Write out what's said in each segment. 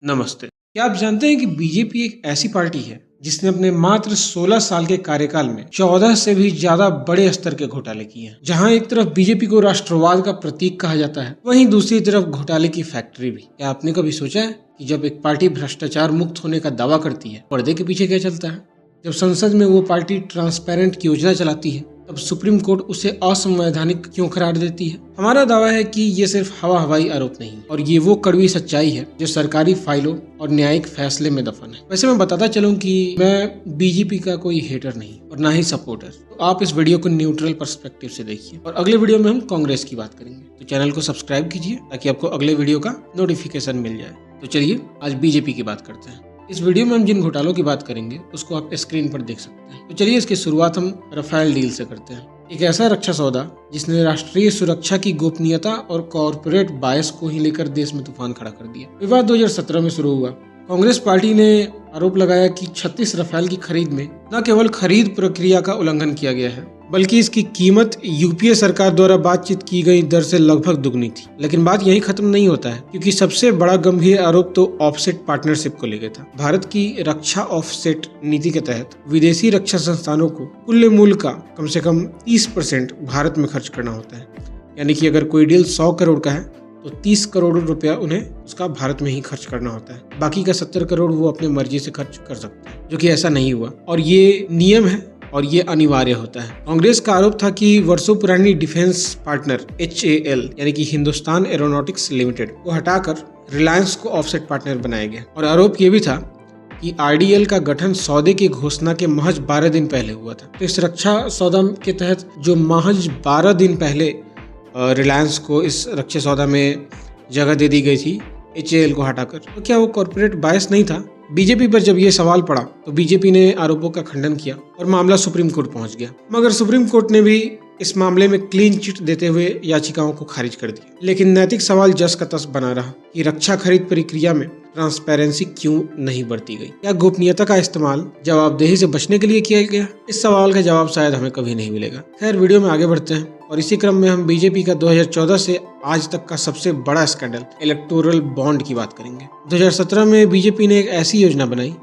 नमस्ते। क्या आप जानते हैं कि बीजेपी एक ऐसी पार्टी है जिसने अपने मात्र 16 साल के कार्यकाल में 14 से भी ज्यादा बड़े स्तर के घोटाले किए हैं। जहां एक तरफ बीजेपी को राष्ट्रवाद का प्रतीक कहा जाता है, वहीं दूसरी तरफ घोटाले की फैक्ट्री भी। क्या आपने कभी सोचा है कि जब एक पार्टी भ्रष्टाचार मुक्त होने का दावा करती है, पर्दे के पीछे क्या चलता है? जब संसद में वो पार्टी ट्रांसपेरेंट की योजना चलाती है, तब सुप्रीम कोर्ट उसे असंवैधानिक क्यों करार देती है? हमारा दावा है कि ये सिर्फ हवाई आरोप नहीं और ये वो कड़वी सच्चाई है जो सरकारी फाइलों और न्यायिक फैसले में दफन है। वैसे मैं बताता चलूं कि मैं बीजेपी का कोई हेटर नहीं और ना ही सपोर्टर, तो आप इस वीडियो को न्यूट्रल पर्सपेक्टिव से देखिए और अगले वीडियो में हम कांग्रेस की बात करेंगे। तो चैनल को सब्सक्राइब कीजिए ताकि आपको अगले वीडियो का नोटिफिकेशन मिल जाए। तो चलिए आज बीजेपी की बात करते हैं। इस वीडियो में हम जिन घोटालों की बात करेंगे उसको आप स्क्रीन पर देख सकते हैं। तो चलिए इसकी शुरुआत हम राफेल डील से करते हैं। एक ऐसा रक्षा सौदा जिसने राष्ट्रीय सुरक्षा की गोपनीयता और कॉरपोरेट बायस को ही लेकर देश में तूफान खड़ा कर दिया। विवाद 2017 में शुरू हुआ। कांग्रेस पार्टी ने आरोप लगाया कि 36 राफेल की खरीद में न केवल खरीद प्रक्रिया का उल्लंघन किया गया है, बल्कि इसकी कीमत यूपीए सरकार द्वारा बातचीत की गई दर से लगभग दुगनी थी। लेकिन बात यही खत्म नहीं होता है, क्योंकि सबसे बड़ा गंभीर आरोप तो ऑफसेट पार्टनरशिप को लेकर था। भारत की रक्षा ऑफसेट नीति के तहत विदेशी रक्षा संस्थानों को कुल मूल्य का कम से कम 30% भारत में खर्च करना होता है। यानी कि अगर कोई डील 100 करोड़ का है तो 30 करोड़ रुपया उन्हें उसका भारत में ही खर्च करना होता है। बाकी का 70 करोड़ वो अपनी मर्जी से खर्च कर सकते हैं, जो कि ऐसा नहीं हुआ और ये नियम है और ये अनिवार्य होता है। कांग्रेस का आरोप था कि वर्षों पुरानी डिफेंस पार्टनर HAL यानी कि हिंदुस्तान एरोनॉटिक्स लिमिटेड को हटाकर रिलायंस को ऑफसेट पार्टनर बनाया गया और आरोप ये भी था कि RDL का गठन सौदे की घोषणा के महज 12 दिन पहले हुआ था। तो इस रक्षा सौदा के तहत जो महज 12 दिन पहले रिलायंस को इस रक्षा सौदा में जगह दे दी गई थी HAL को हटाकर, तो क्या वो कॉर्पोरेट बायस नहीं था? बीजेपी पर जब ये सवाल पड़ा तो बीजेपी ने आरोपों का खंडन किया और मामला सुप्रीम कोर्ट पहुंच गया। मगर सुप्रीम कोर्ट ने भी इस मामले में क्लीन चिट देते हुए याचिकाओं को खारिज कर दिया। लेकिन नैतिक सवाल जस का तस बना रहा कि रक्षा खरीद प्रक्रिया में ट्रांसपेरेंसी क्यों नहीं बरती गई? क्या गोपनीयता का इस्तेमाल जवाबदेही से बचने के लिए किया गया? इस सवाल का जवाब शायद हमें कभी नहीं मिलेगा। खैर, वीडियो में आगे बढ़ते हैं और इसी क्रम में हम बीजेपी का 2014 से आज तक का सबसे बड़ा स्कैंडल इलेक्टोरल बॉन्ड की बात करेंगे। 2017 में बीजेपी ने एक ऐसी योजना बनाई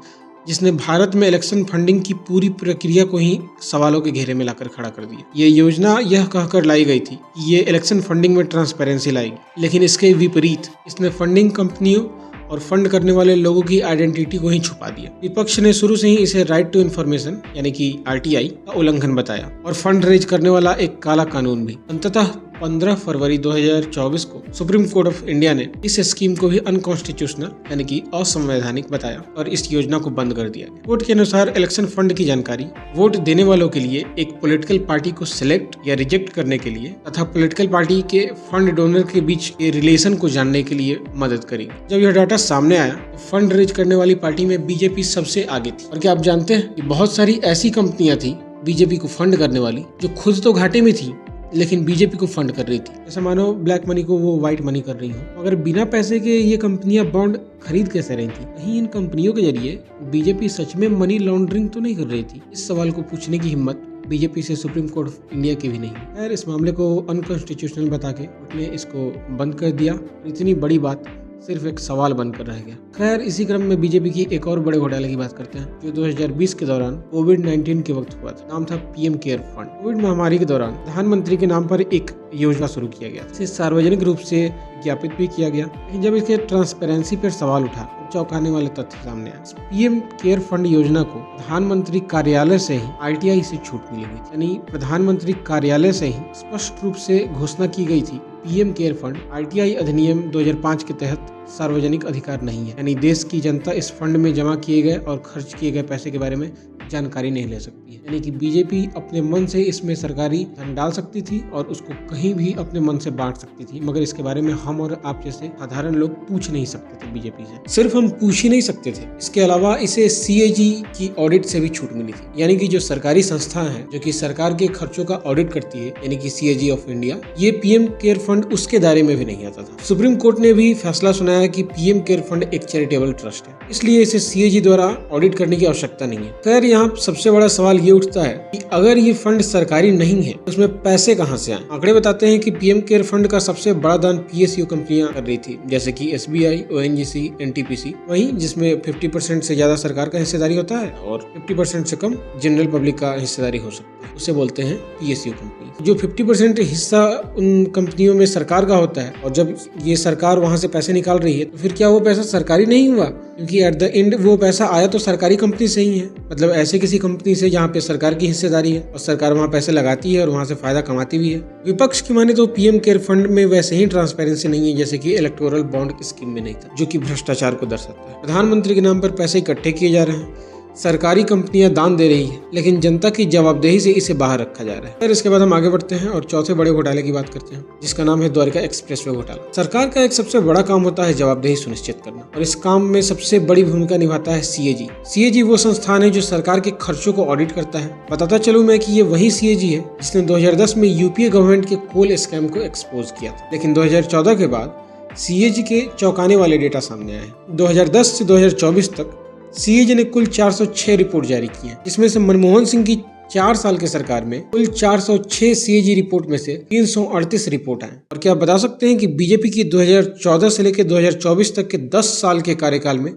जिसने भारत में इलेक्शन फंडिंग की पूरी प्रक्रिया को ही सवालों के घेरे में लाकर खड़ा कर दिया। ये योजना यह कहकर लाई गई थी कि ये इलेक्शन फंडिंग में ट्रांसपेरेंसी लाएगी, लेकिन इसके विपरीत इसने फंडिंग कंपनियों और फंड करने वाले लोगों की आइडेंटिटी को ही छुपा दिया। विपक्ष ने शुरू से ही इसे राइट टू इन्फॉर्मेशन यानी कि RTI का उल्लंघन बताया और फंड रेज करने वाला एक काला कानून भी। अंततः 15 फरवरी 2024 को सुप्रीम कोर्ट ऑफ इंडिया ने इस स्कीम को भी अनकॉन्स्टिट्यूशनल यानी कि असंवैधानिक बताया और इस योजना को बंद कर दिया। कोर्ट के अनुसार इलेक्शन फंड की जानकारी वोट देने वालों के लिए एक पॉलिटिकल पार्टी को सिलेक्ट या रिजेक्ट करने के लिए तथा पॉलिटिकल पार्टी के फंड डोनर के बीच के रिलेशन को जानने के लिए मदद करेगी। जब यह डाटा सामने आया तो फंड रेज करने वाली पार्टी में बीजेपी सबसे आगे थी। और क्या आप जानते हैं कि बहुत सारी ऐसी कंपनियां थी बीजेपी को फंड करने वाली जो खुद तो घाटे में थी लेकिन बीजेपी को फंड कर रही थी। ऐसा मानो ब्लैक मनी को वो व्हाइट मनी कर रही हो। अगर बिना पैसे के ये कंपनियां बॉन्ड खरीद कैसे रही थी? कहीं इन कंपनियों के जरिए बीजेपी सच में मनी लॉन्ड्रिंग तो नहीं कर रही थी? इस सवाल को पूछने की हिम्मत बीजेपी से सुप्रीम कोर्ट ऑफ इंडिया की भी नहीं। खैर, इस मामले को अनकॉन्स्टिट्यूशनल बता के उसने इसको बंद कर दिया। इतनी बड़ी बात सिर्फ एक सवाल बनकर रह गया। खैर, इसी क्रम में बीजेपी की एक और बड़े घोटाले की बात करते हैं जो 2020 के दौरान कोविड-19 के वक्त हुआ था। नाम था PM केयर फंड। कोविड महामारी के दौरान प्रधानमंत्री के नाम पर एक योजना शुरू किया गया। इसे सार्वजनिक रूप से विज्ञापित भी किया गया, लेकिन जब इसके ट्रांसपेरेंसी पर सवाल उठा चौंकाने वाले तथ्य सामने आए। PM केयर फंड योजना को प्रधानमंत्री कार्यालय से ही RTI से छूट मिली हुई, यानी प्रधानमंत्री कार्यालय से ही स्पष्ट रूप से घोषणा की गई थी PM केयर फंड RTI अधिनियम 2005 के तहत सार्वजनिक अधिकार नहीं है, यानी देश की जनता इस फंड में जमा किए गए और खर्च किए गए पैसे के बारे में जानकारी नहीं ले सकती है। यानी कि बीजेपी अपने मन से इसमें सरकारी धन डाल सकती थी और उसको कहीं भी अपने मन से बांट सकती थी, मगर इसके बारे में हम और आप जैसे साधारण लोग पूछ नहीं सकते थे बीजेपी से। सिर्फ हम पूछ ही नहीं सकते थे, इसके अलावा इसे CAG की ऑडिट से भी छूट मिली थी। यानी कि जो सरकारी संस्था है जो कि सरकार के खर्चों का ऑडिट करती है, यानी कि CAG ऑफ इंडिया, ये PM केयर फंड उसके दायरे में भी नहीं आता था। सुप्रीम कोर्ट ने भी फैसला सुनाया कि PM केयर फंड एक चैरिटेबल ट्रस्ट है, इसलिए इसे CAG द्वारा ऑडिट करने की आवश्यकता नहीं है। खैर, यहाँ सबसे बड़ा सवाल ये उठता है कि अगर ये फंड सरकारी नहीं है तो उसमें पैसे कहाँ से आए। आंकड़े बताते हैं कि पीएम केयर फंड का सबसे बड़ा दान पीएसयू कंपनियां कर रही थी, जैसे कि एसबीआई, ओएनजीसी, एनटीपीसी, वहीं जिसमें 50% से ज्यादा सरकार का हिस्सेदारी होता है और 50% से कम जनरल पब्लिक का हिस्सेदारी हो सकता है, उसे बोलते हैं पीएसयू कंपनी। जो 50% हिस्सा उन कंपनियों में सरकार का होता है और जब ये सरकार वहां से पैसे निकाल रही है तो फिर क्या वो पैसा सरकारी नहीं हुआ? क्योंकि एट द एंड वो पैसा आया तो सरकारी कंपनी से ही है, मतलब ऐसे किसी कंपनी से जहाँ पे सरकार की हिस्सेदारी है और सरकार वहाँ पैसे लगाती है और वहाँ से फायदा कमाती भी है। विपक्ष की माने तो पीएम केयर फंड में वैसे ही ट्रांसपेरेंसी नहीं है जैसे कि इलेक्टोरल बॉन्ड स्कीम में नहीं था, जो कि भ्रष्टाचार को दर्शाता है। प्रधानमंत्री के नाम पर पैसे इकट्ठे किए जा रहे हैं, सरकारी कंपनियां दान दे रही है, लेकिन जनता की जवाबदेही से इसे बाहर रखा जा रहा है। फिर इसके बाद हम आगे बढ़ते हैं और चौथे बड़े घोटाले की बात करते हैं, जिसका नाम है द्वारका एक्सप्रेसवे घोटाला। सरकार का एक सबसे बड़ा काम होता है जवाबदेही सुनिश्चित करना और इस काम में सबसे बड़ी भूमिका निभाता है सीएजी। सीएजी वो संस्थान है जो सरकार के खर्चों को ऑडिट करता है। बताता चलूं मैं कि ये वही सीएजी है जिसने 2010 में यूपीए गवर्नमेंट के कोल स्कैम को एक्सपोज किया था, लेकिन 2014 के बाद सीएजी के चौंकाने वाले डेटा सामने आए। 2010 से 2024 तक सीएजी ने कुल 406 रिपोर्ट जारी की है, जिसमें से मनमोहन सिंह की 4 साल के सरकार में कुल 406 सीएजी रिपोर्ट में से 338 रिपोर्ट आए। और क्या आप बता सकते हैं कि बीजेपी की 2014 से लेकर 2024 तक के 10 साल के कार्यकाल में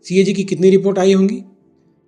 सीएजी की कितनी रिपोर्ट आई होंगी?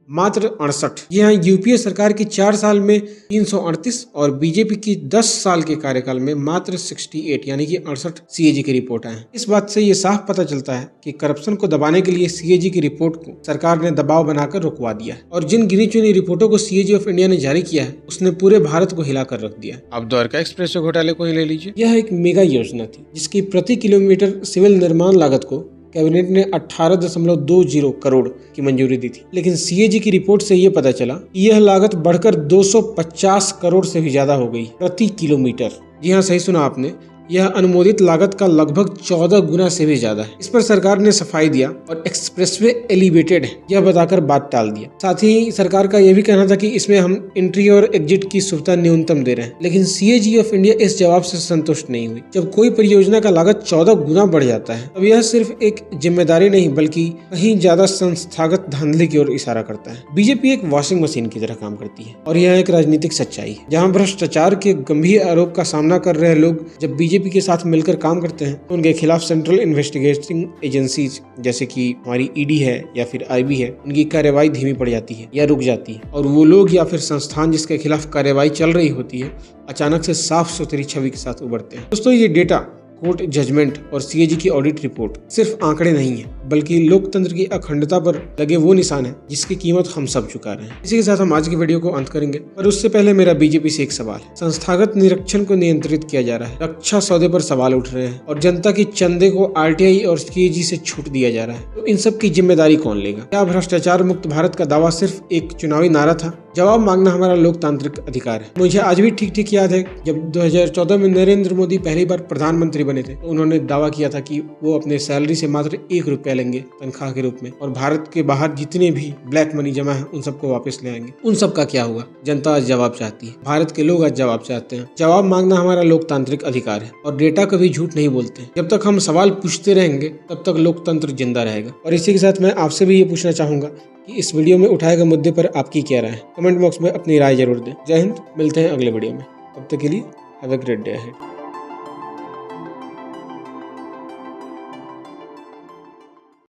मात्र 68। यहाँ यूपीए सरकार की 4 साल में 338 और बीजेपी की 10 साल के कार्यकाल में मात्र 68 यानी कि 68 सीएजी की रिपोर्ट आए। इस बात से ये साफ पता चलता है कि करप्शन को दबाने के लिए सीएजी की रिपोर्ट को सरकार ने दबाव बनाकर रुकवा दिया है और जिन गिनी चुनी रिपोर्टों को सीएजी ऑफ इंडिया ने जारी किया है उसने पूरे भारत को हिलाकर रख दिया। अब द्वारका एक्सप्रेसवे घोटाले को ही ले लीजिए। यह एक मेगा योजना थी जिसकी प्रति किलोमीटर सिविल निर्माण लागत को कैबिनेट ने 18.20 करोड़ की मंजूरी दी थी, लेकिन सीएजी की रिपोर्ट से ये पता चला कि यह लागत बढ़कर 250 करोड़ से भी ज्यादा हो गई प्रति किलोमीटर। जी हाँ, सही सुना आपने, यह अनुमोदित लागत का लगभग 14 गुना से भी ज्यादा है। इस पर सरकार ने सफाई दिया और एक्सप्रेसवे एलिवेटेड है यह बताकर बात टाल दिया। साथ ही सरकार का यह भी कहना था कि इसमें हम एंट्री और एग्जिट की सुविधा न्यूनतम दे रहे हैं, लेकिन सीएजी ऑफ इंडिया इस जवाब से संतुष्ट नहीं हुई। जब कोई परियोजना का लागत 14 गुना बढ़ जाता है तब यह सिर्फ एक जिम्मेदारी नहीं बल्कि कहीं ज्यादा संस्थागत धांधली की ओर इशारा करता है। बीजेपी एक वॉशिंग मशीन की तरह काम करती है और यह एक राजनीतिक सच्चाई है। जहाँ भ्रष्टाचार के गंभीर आरोप का सामना कर रहे लोग जब बीजेपी के साथ मिलकर काम करते हैं तो उनके खिलाफ सेंट्रल इन्वेस्टिगेटिंग एजेंसीज जैसे कि हमारी ईडी है या फिर आईबी है, उनकी कार्यवाही धीमी पड़ जाती है या रुक जाती है और वो लोग या फिर संस्थान जिसके खिलाफ कार्यवाही चल रही होती है अचानक से साफ सुथरी छवि के साथ उभरते हैं। दोस्तों, ये डेटा, कोर्ट जजमेंट और सीएजी की ऑडिट रिपोर्ट सिर्फ आंकड़े नहीं है बल्कि लोकतंत्र की अखंडता पर लगे वो निशान है जिसकी कीमत हम सब चुका रहे हैं। इसी के साथ हम आज की वीडियो को अंत करेंगे, पर उससे पहले मेरा बीजेपी से एक सवाल है। संस्थागत निरीक्षण को नियंत्रित किया जा रहा है, रक्षा सौदे पर सवाल उठ रहे हैं और जनता की चंदे को आरटीआई और सीएजी से छूट दिया जा रहा है, तो इन सब की जिम्मेदारी कौन लेगा? क्या भ्रष्टाचार मुक्त भारत का दावा सिर्फ एक चुनावी नारा था? जवाब मांगना हमारा लोकतांत्रिक अधिकार है। मुझे आज भी ठीक ठीक याद है जब 2014 में नरेंद्र मोदी पहली बार प्रधानमंत्री बने थे तो उन्होंने दावा किया था कि वो अपने सैलरी से मात्र 1 रुपया लेंगे तनख्वाह के रूप में और भारत के बाहर जितने भी ब्लैक मनी जमा है उन सबको वापस ले आएंगे। उन सब का क्या हुआ? जनता आज जवाब चाहती है, भारत के लोग आज जवाब चाहते हैं। जवाब मांगना हमारा लोकतांत्रिक अधिकार है और डेटा कभी झूठ नहीं बोलते। जब तक हम सवाल पूछते रहेंगे तब तक लोकतंत्र जिंदा रहेगा। और इसी के साथ मैं आपसे भी ये पूछना चाहूंगा कि इस वीडियो में उठाए गए मुद्दे पर आपकी क्या राय है? कमेंट बॉक्स में अपनी राय जरूर दें। जय हिंद, मिलते हैं अगले वीडियो में। तब तक के लिए have a great day ahead.